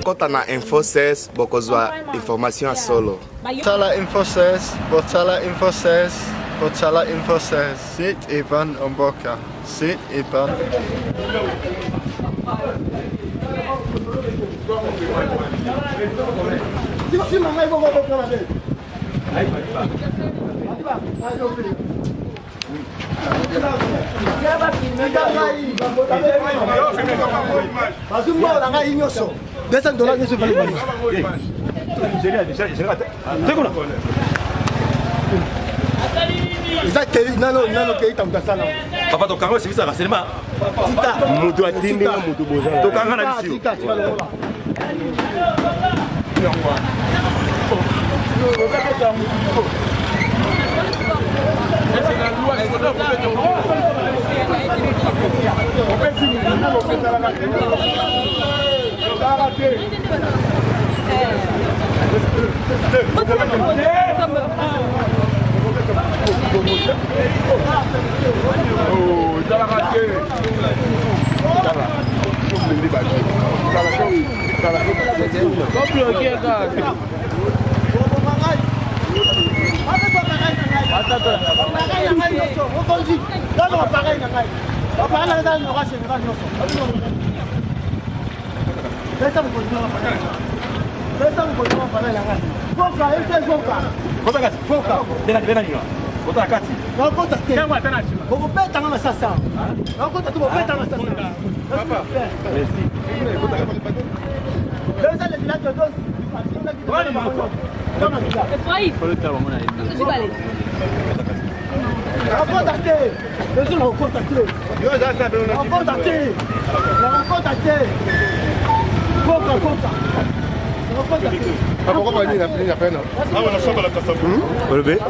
Kota na Info 16 bokozwa information solo. Tala Info 16, Botala Info 16, Botala Info 16. Sit Ivan Omboka. Sit Ivan. Papa to kanga sibisa kaselema. Mutu atinde mutu boza. To kanga na bisi.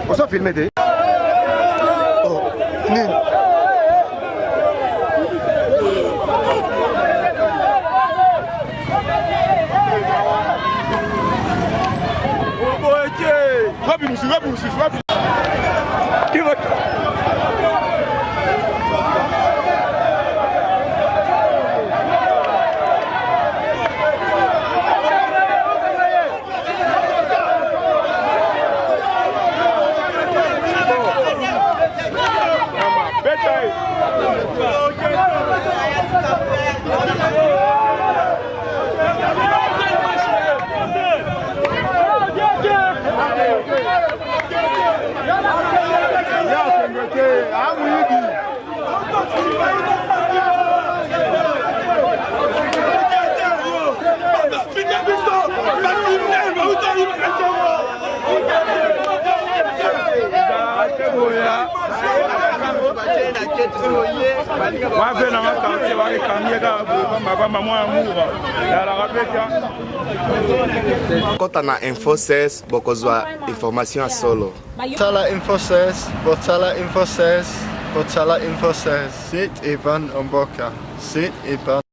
On s'en filme des. Kota na Info 16 bokozwa information solo. Tala Info 16, Botala Info 16, Botala Info 16. Sit Ivan Omboka. Sit Ivan.